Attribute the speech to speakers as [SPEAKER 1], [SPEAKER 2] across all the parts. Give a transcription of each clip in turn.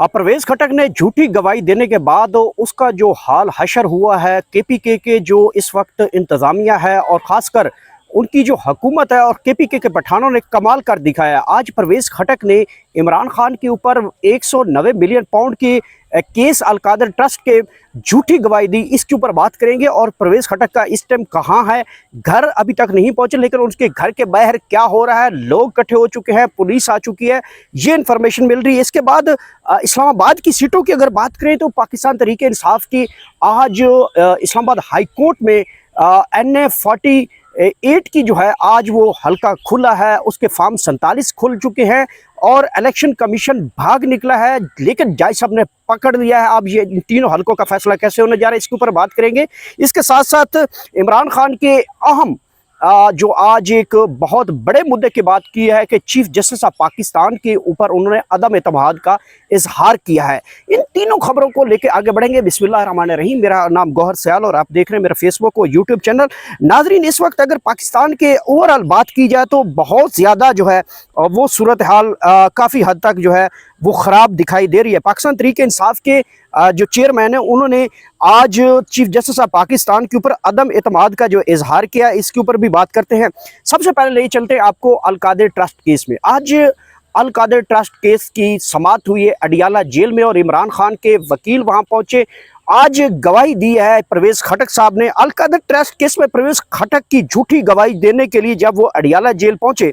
[SPEAKER 1] परवेज खटक ने झूठी गवाही देने के बाद उसका जो हाल हशर हुआ है, केपीके के जो इस वक्त इंतज़ामिया है और ख़ासकर उनकी जो हुकूमत है और केपीके के पठानों ने कमाल कर दिखाया। आज परवेज खटक ने इमरान खान के ऊपर 190 मिलियन पाउंड के केस अलकादर ट्रस्ट के झूठी गवाही दी। इसके ऊपर बात करेंगे और परवेज खटक का इस टाइम कहाँ है, घर अभी तक नहीं पहुंचे, लेकिन उसके घर के बाहर क्या हो रहा है, लोग इकट्ठे हो चुके हैं, पुलिस आ चुकी है, ये इन्फॉर्मेशन मिल रही है। इसके बाद इस्लामाबाद की सीटों की अगर बात करें तो पाकिस्तान तहरीक इंसाफ की आज इस्लामाबाद हाई कोर्ट में NA 48 की जो है आज वो हल्का खुला है, उसके फॉर्म 47 खुल चुके हैं और इलेक्शन कमीशन भाग निकला है, लेकिन जज साहब ने पकड़ लिया है। अब ये इन तीनों हल्कों का फैसला कैसे होने जा रहा है, इसके ऊपर बात करेंगे। इसके साथ साथ इमरान खान के अहम जो आज एक बहुत बड़े मुद्दे की बात की है कि चीफ जस्टिस ऑफ पाकिस्तान के ऊपर उन्होंने अदम एतमाद का इजहार किया है। इन तीनों खबरों को लेकर आगे बढ़ेंगे। बिस्मिल्लाहिर्रहमानिर्रहीम। मेरा नाम गौहर सयाल और आप देख रहे हैं मेरा फेसबुक और यूट्यूब चैनल। नाजरीन, इस वक्त अगर पाकिस्तान के ओवरऑल बात की जाए तो बहुत ज़्यादा जो है वो सूरत हाल काफ़ी हद तक जो है वो ख़राब दिखाई दे रही है। पाकिस्तान तहरीक इंसाफ के जो चेयरमैन है उन्होंने आज चीफ जस्टिस ऑफ पाकिस्तान के ऊपर अदम एतमाद का जो इजहार किया, इसके ऊपर भी बात करते हैं। सबसे पहले ले चलते हैं आपको अलकादर ट्रस्ट केस में। आज अलकादर ट्रस्ट केस की समाअत हुई है अडियाला जेल में और इमरान खान के वकील वहां पहुंचे। आज गवाही दी है परवेज खटक साहब ने। अलकादर ट्रस्ट केस में परवेज खटक की झूठी गवाही देने के लिए जब वो अडियाला जेल पहुंचे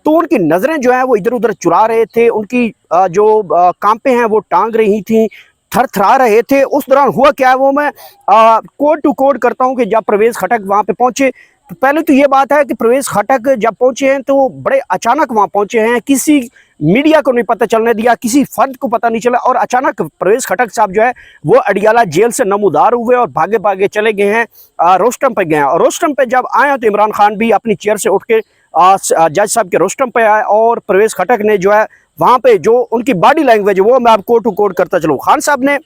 [SPEAKER 1] तो उनकी नज़रें जो है वो इधर उधर चुरा रहे थे, उनकी जो कांपे हैं वो टांग रही थी, थरथरा रहे थे। उस दौरान हुआ क्या है वो मैं कोड टू कोड करता हूं कि जब परवेज खटक वहां पे पहुंचे तो पहले तो ये बात है कि परवेज खटक जब पहुंचे हैं तो वो बड़े अचानक वहां पहुंचे हैं, किसी मीडिया को नहीं पता चलने दिया, किसी फर्द को पता नहीं चला और अचानक परवेज खटक साहब जो है वो अडियाला जेल से नमूदार हुए और भागे भागे चले गए हैं, रोस्टम पे गए हैं। और रोस्टम पे जब आए तो इमरान खान भी अपनी चेयर से उठ के जज साहब के रोस्टम पे आए और परवेज खटक ने जो है वहाँ पे जो उनकी बॉडी लैंग्वेज है वो मैं आपको कोड टू कोड करता चलूँ। खान साहब ने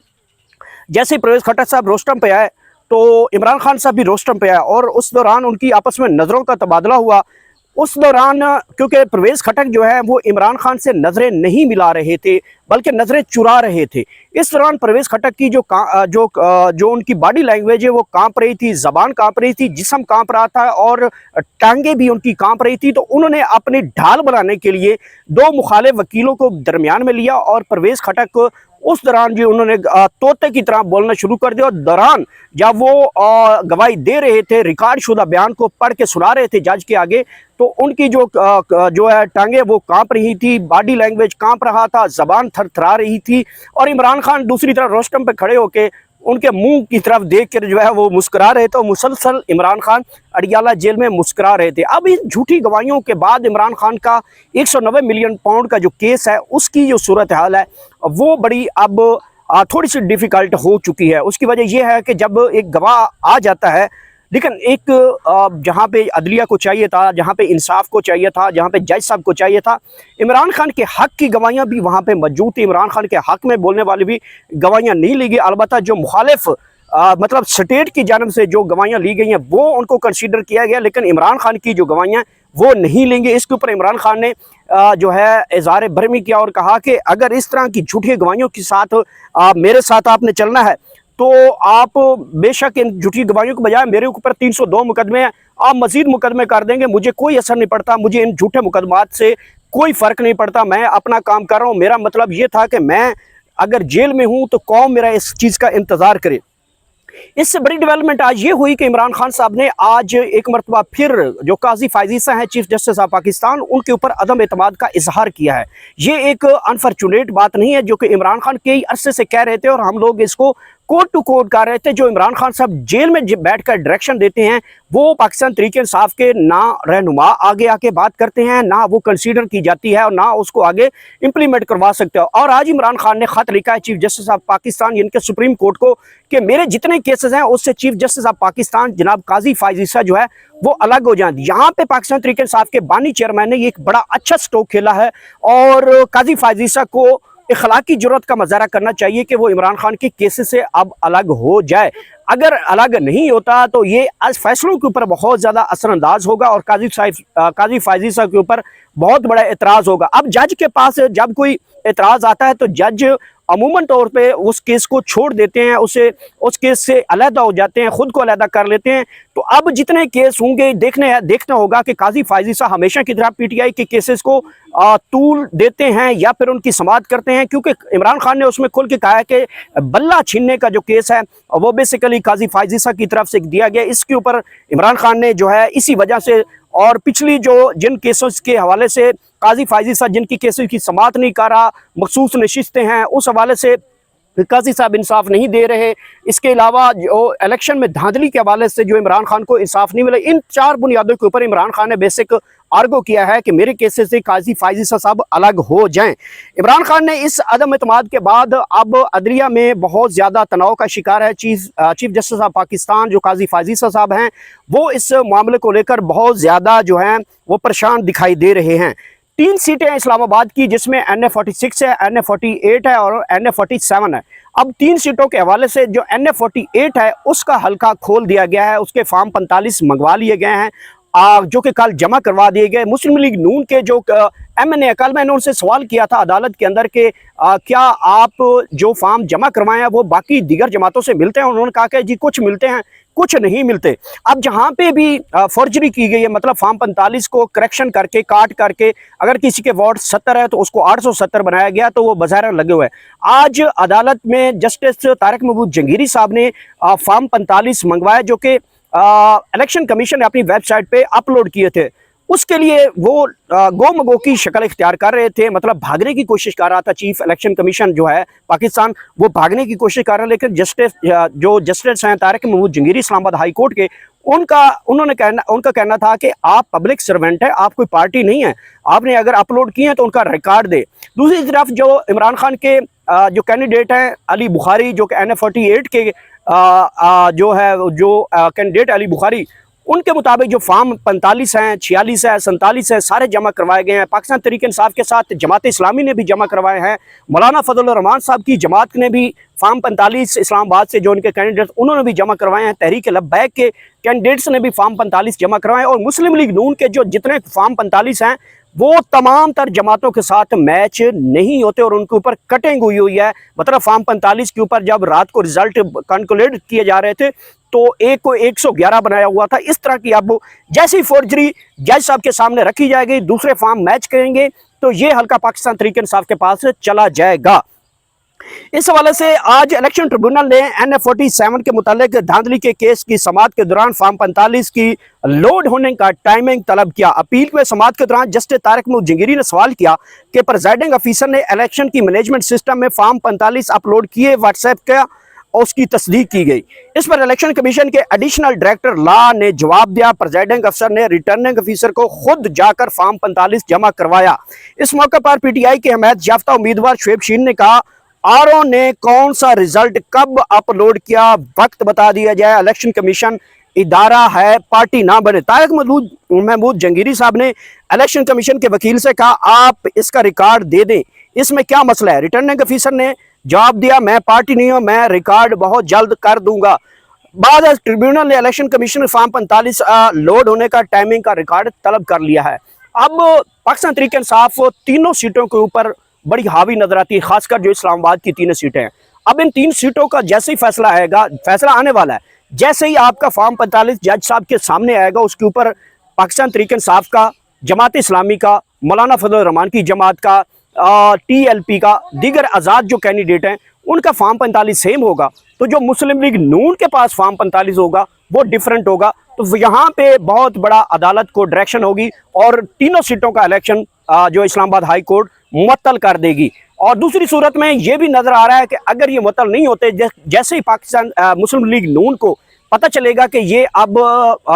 [SPEAKER 1] जैसे ही परवेज खटक साहब रोस्टम पे आए तो इमरान खान साहब भी रोस्टम पे आए और उस दौरान उनकी आपस में नज़रों का तबादला हुआ। उस दौरान क्योंकि परवेज खटक जो है वो इमरान खान से नज़रें नहीं मिला रहे थे बल्कि नज़रें चुरा रहे थे। इस दौरान परवेज खटक की जो उनकी बॉडी लैंग्वेज है वो कांप रही थी, ज़बान कांप रही थी, जिस्म कांप रहा था और टांगे भी उनकी कांप रही थी। तो उन्होंने अपनी ढाल बनाने के लिए दो मुखालिफ वकीलों को दरमियान में लिया और परवेज खटक को उस दौरान जो उन्होंने तोते की तरह बोलना शुरू कर दिया। और दौरान जब वो गवाही दे रहे थे, रिकॉर्ड शुदा बयान को पढ़ के सुना रहे थे जज के आगे, तो उनकी जो है टांगे वो कांप रही थी, बॉडी लैंग्वेज कांप रहा था, जबान थरथरा रही थी। और इमरान खान दूसरी तरफ रोस्टम पे खड़े होके उनके मुंह की तरफ देख कर जो है वो मुस्कुरा रहे थे। मुसलसल इमरान खान अडियाला जेल में मुस्कुरा रहे थे। अब इन झूठी गवाहियों के बाद इमरान खान का 190 मिलियन पाउंड का जो केस है उसकी जो सूरत हाल है वो बड़ी अब थोड़ी सी डिफ़िकल्ट हो चुकी है। उसकी वजह यह है कि जब एक गवाह आ जाता है, लेकिन एक जहाँ पे अदलिया को चाहिए था, जहाँ पे इंसाफ को चाहिए था, जहाँ पे जज साहब को चाहिए था, इमरान खान के हक़ की गवाहियाँ भी वहाँ पे मौजूद थी। इमरान खान के हक़ में बोलने वाली भी गवाहियाँ नहीं ली गई। अलबत्ता जो मुखालिफ मतलब स्टेट की जानब से जो गवाहियाँ ली गई हैं वो उनको कंसीडर किया गया, लेकिन इमरान खान की जो गवाहियाँ वो नहीं लेंगे। इसके ऊपर इमरान खान ने जो है इज़हार बरहमी किया और कहा कि अगर इस तरह की झूठी गवाहियों के साथ मेरे साथ आपने चलना है तो आप बेशक इन झूठी गवाहियों के बजाय मेरे ऊपर 302 मुकदमे हैं, आप मजीद मुकदमे कर देंगे, मुझे कोई असर नहीं पड़ता, मुझे इन झूठे मुकदमात से कोई फ़र्क नहीं पड़ता, मैं अपना काम कर रहा हूँ। मेरा मतलब ये था कि मैं अगर जेल में हूँ तो कौम मेरा इस चीज़ का इंतज़ार करे। इससे बड़ी डेवलपमेंट आज ये हुई कि इमरान खान साहब ने आज एक मरतबा फिर जो काजी फायजी साहब हैं चीफ जस्टिस ऑफ पाकिस्तान, उनके ऊपर अदम एतमाद का इजहार किया है। ये एक अनफॉर्चुनेट बात नहीं है जो कि इमरान खान कई अरसे से कह रहे थे और हम लोग इसको कोड टू कोड कर रहे थे। जो इमरान खान साहब जेल में बैठकर डायरेक्शन देते हैं वो पाकिस्तान तहरीक इंसाफ के ना रहनुमा आगे आके बात करते हैं, ना वो कंसीडर की जाती है और ना उसको आगे इम्प्लीमेंट करवा सकते हो। और आज इमरान खान ने ख़त लिखा है चीफ जस्टिस ऑफ पाकिस्तान यानी कि सुप्रीम कोर्ट को कि मेरे जितने केसेस हैं उससे चीफ जस्टिस ऑफ पाकिस्तान जनाब काजी फायजी साहब जो है वो अलग हो जाए। यहाँ पे पाकिस्तान तहरीक इंसाफ के बानी चेयरमैन ने एक बड़ा अच्छा स्ट्रोक खेला है और काजी फायजी साहब को इखलाकी जुर्रत का मुजाहरा करना चाहिए कि वो इमरान खान के केसेस से अब अलग हो जाए। अगर अलग नहीं होता तो ये आज फैसलों के ऊपर बहुत ज़्यादा असरअंदाज होगा और काजी फायजी साहब के ऊपर बहुत बड़ा एतराज़ होगा। अब जज के पास जब कोई एतराज़ आता है तो जज अमूमन तौर पे उस केस को छोड़ देते हैं, उस केस से अलहदा हो जाते हैं, खुद को अलहदा कर लेते हैं। तो अब जितने केस होंगे देखना होगा कि काजी फायज ईसा हमेशा की तरह पीटीआई के केसेस को तूल देते हैं या फिर उनकी समाअत करते हैं, क्योंकि इमरान खान ने उसमें खुल के कहा है कि बल्ला छीनने का जो केस है वो बेसिकली काजी फायज ईसा की तरफ से दिया गया। इसके ऊपर इमरान खान ने जो है इसी वजह से और पिछली जिन केसों के हवाले से काजी फायज ईसा जिनकी केसों की समाअत नहीं कर रहा, मखसूस नशिस्तें हैं, उस हवाले से काजी साहब इंसाफ नहीं दे रहे। इसके अलावा जो इलेक्शन में धांधली के हवाले से जो इमरान खान को इंसाफ नहीं मिला, इन 4 बुनियादों के ऊपर इमरान खान ने बेसिक आर्गो किया है कि मेरे केसेस से काजी फायज ईसा साहब अलग हो जाएं। इमरान खान ने इस अदम एतमाद के बाद अब अदलिया में बहुत ज़्यादा तनाव का शिकार है। चीफ जस्टिस ऑफ पाकिस्तान जो काजी फायज ईसा साहब हैं वो इस मामले को लेकर बहुत ज़्यादा जो हैं वो परेशान दिखाई दे रहे हैं। 3 सीटें हैं इस्लामाबाद की, जिसमें NA-46 है, NA-48 है और NA-47 है। अब 3 सीटों के हवाले से जो NA-48 है उसका हल्का खोल दिया गया है, उसके फॉर्म 45 मंगवा लिए गए हैं जो कि कल जमा करवा दिए गए। मुस्लिम लीग नून के जो MNA, कल मैंने उनसे सवाल किया था अदालत के अंदर कि क्या आप जो फॉर्म जमा करवाए हैं वो बाकी दीगर जमातों से मिलते हैं? उन्होंने कहा कि जी कुछ मिलते हैं, कुछ नहीं मिलते। अब जहाँ पे भी फर्जरी की गई है, मतलब फॉर्म 45 को करेक्शन करके काट करके अगर किसी के वोट 70 है तो उसको 870 बनाया गया, तो वो बाज़ार लगे हुए हैं। आज अदालत में जस्टिस तारिक महमूद जंगीरी साहब ने फॉर्म 45 मंगवाया जो कि इलेक्शन कमीशन ने अपनी वेबसाइट पे अपलोड किए थे। उसके लिए वो गो मगो की शक्ल इख्तियार कर रहे थे, मतलब भागने की कोशिश कर रहा था चीफ इलेक्शन कमीशन जो है पाकिस्तान, वो भागने की कोशिश कर रहा है। लेकिन जस्टिस हैं तारिक महमूद जंगीरी इस्लामाबाद हाई कोर्ट के, उनका कहना था कि आप पब्लिक सर्वेंट है, आप कोई पार्टी नहीं है, आपने अगर अपलोड किए हैं तो उनका रिकॉर्ड दे। दूसरी तरफ जो इमरान खान के जो कैंडिडेट हैं अली बुखारी जो कि NA-48 के जो कैंडिडेट अली बुखारी, उनके मुताबिक जो फॉर्म 45 हैं, 46 है, 47 है, सारे जमा करवाए गए हैं। पाकिस्तान तहरीक इंसाफ के साथ जमात इस्लामी ने भी जमा करवाए हैं। मौलाना फजलुर रहमान साहब की जमात ने भी फॉर्म 45 इस्लामाबाद से जो उनके कैंडिडेट उन्होंने भी जमा करवाए हैं। तहरीक लब्बैक के कैंडिडेट्स ने भी फॉर्म 45 जमा करवाए, और मुस्लिम लीग नून के जो जितने फॉर्म 45 हैं वो तमाम तर जमातों के साथ मैच नहीं होते और उनके ऊपर कटिंग हुई है। मतलब फॉर्म 45 के ऊपर जब रात को रिजल्ट कैलकुलेट किए जा रहे थे तो एक को 111 बनाया हुआ था। इस तरह की अब जैसी फोर्जरी जज साहब के सामने रखी जाएगी, दूसरे फॉर्म मैच करेंगे तो ये हल्का पाकिस्तान तहरीक इंसाफ के पास चला जाएगा। इस हवाले से आज इलेक्शन ट्रिब्यूनल ने NA-47 के मुतालिक धांधली के केस की समाअत के दौरान फॉर्म 45 की लोड होने का टाइमिंग तलब किया। अपील में समाअत के दौरान जस्टिस तारिक महमूद जंगीरी ने सवाल किया कि प्रेजाइडिंग अफीसर ने इलेक्शन की मैनेजमेंट सिस्टम में फॉर्म 45 अपलोड किए, व्हाट्सएप का और उसकी तस्दीक की गई। इस पर इलेक्शन कमीशन के एडिशनल डायरेक्टर लॉ ने जवाब दिया, प्रेजाइडिंग अफसर ने रिटर्निंग अफीसर को खुद जाकर फॉर्म 45 जमा करवाया। इस मौके पर PTI के हमायत याफ्ता उम्मीदवार शुएब शीन ने कहा, RO ने कौन सा रिजल्ट कब अपलोड किया, वक्त बता दिया जाए, इलेक्शन कमीशन इदारा है, पार्टी ना बने। तारिक महमूद जंगीरी साहब ने इलेक्शन कमीशन के वकील से कहा, आप इसका रिकॉर्ड दे दें, इसमें क्या मसला है? रिटर्निंग अफीसर ने जवाब दिया, मैं पार्टी नहीं हूं, मैं रिकॉर्ड बहुत जल्द कर दूंगा। बाद ट्रिब्यूनल ने इलेक्शन कमीशन फॉर्म 45 लोड होने का टाइमिंग का रिकॉर्ड तलब कर लिया है। अब पाकिस्तान तहरीक इंसाफ तीनों सीटों के ऊपर बड़ी हावी नजर आती है, खासकर जो इस्लामाबाद की 3 सीटें हैं। अब इन 3 सीटों का जैसे ही फैसला आएगा, फैसला आने वाला है, जैसे ही आपका फॉर्म 45 जज साहब के सामने आएगा, उसके ऊपर पाकिस्तान तहरीक इंसाफ का, जमात इस्लामी का, मौलाना फजलुर रहमान की जमात का, TLP का, दीगर आज़ाद जो कैंडिडेट हैं उनका फॉर्म 45 सेम होगा, तो जो मुस्लिम लीग नून के पास फॉर्म 45 होगा वो डिफरेंट होगा। तो यहाँ पे बहुत बड़ा अदालत को डायरेक्शन होगी और तीनों सीटों का इलेक्शन जो इस्लामाबाद हाई कोर्ट मुअत्तल कर देगी। और दूसरी सूरत में ये भी नजर आ रहा है कि अगर ये मुअत्तल नहीं होते, जैसे ही पाकिस्तान मुस्लिम लीग नून को पता चलेगा कि ये अब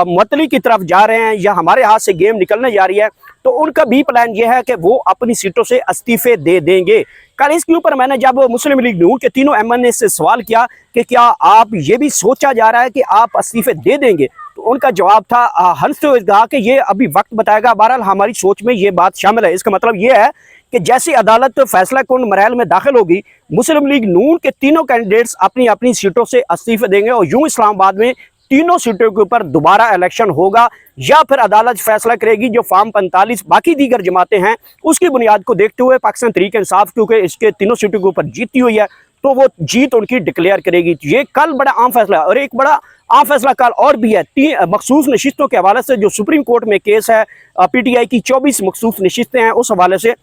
[SPEAKER 1] मुअत्तली की तरफ जा रहे हैं या हमारे हाथ से गेम निकलने जा रही है, तो उनका भी प्लान ये है कि वो अपनी सीटों से इस्तीफे दे देंगे। कल इसके ऊपर मैंने जब मुस्लिम लीग नून के तीनों MNA से सवाल किया कि क्या आप ये भी सोचा जा रहा है कि आप इस्तीफे दे देंगे, तो उनका जवाब था हंसते हुए कहा कि ये अभी वक्त बताएगा, बहरहाल हमारी सोच में ये बात शामिल है। इसका मतलब ये है कि जैसी अदालत फैसला कुन मरहल में दाखिल होगी, मुस्लिम लीग नून के तीनों कैंडिडेट्स अपनी अपनी सीटों से इस्तीफे देंगे और यूं इस्लामाबाद में तीनों सीटों के ऊपर दोबारा इलेक्शन होगा या फिर अदालत फैसला करेगी जो फार्म 45 बाकी दीगर जमातें हैं उसकी बुनियाद को देखते हुए पाकिस्तान तहरीक इंसाफ क्योंकि इसके तीनों सीटों के ऊपर जीती हुई है तो वो जीत उनकी डिक्लेयर करेगी। ये कल बड़ा अहम फैसला है और एक बड़ा अहम फैसला कल और भी है। 3 मखसूस नशिस्तों के हवाले से जो सुप्रीम कोर्ट में केस है PTI की 24 मखसूस नशिस्तें हैं उस हवाले से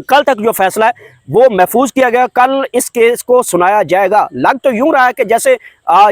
[SPEAKER 1] कल तक जो फैसला है वो महफूज किया गया। कल इस केस को सुनाया जाएगा। लग तो यूं रहा है कि जैसे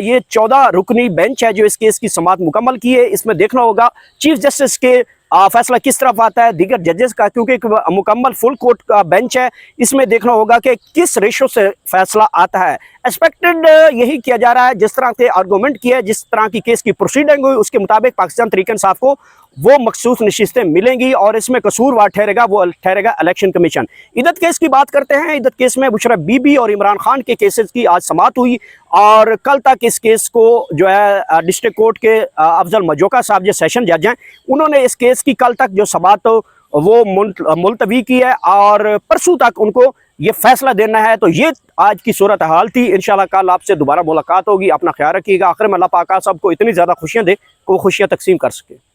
[SPEAKER 1] ये 14 रुकनी बेंच है जो इस केस की समाअत मुकम्मल की है। इसमें देखना होगा चीफ जस्टिस के फैसला किस तरफ आता है, दीगर जजेस का, क्योंकि एक मुकम्मल फुल कोर्ट का बेंच है। इसमें देखना होगा कि किस रेशो से फैसला आता है। एक्सपेक्टेड यही किया जा रहा है, जिस तरह के आर्गूमेंट किया है, जिस तरह की केस की प्रोसीडिंग हुई उसके मुताबिक पाकिस्तान तहरीक इंसाफ को वो मखसूस नशिस्तें मिलेंगी और इसमें कसूरवार ठहरेगा वो ठहरेगा इलेक्शन कमीशन। इद्दत केस की बात करते हैं। इद्दत केस में मुशर्रफ बीबी और इमरान खान के केसेस की आज समाअत हुई और कल तक इस केस को जो है डिस्ट्रिक्ट कोर्ट के अफजल मजोका साहब जो सेशन जज हैं उन्होंने इस केस की कल तक जो समाअत वो मुलतवी की है और परसों तक उनको ये फैसला देना है। तो ये आज की सूरत हाल थी। इंशाल्लाह कल आपसे दोबारा मुलाकात होगी। अपना ख्याल रखिएगा। आखिर में अल्लाह पाक सबको इतनी ज़्यादा खुशियाँ दे कि वो खुशियाँ तकसीम कर सके।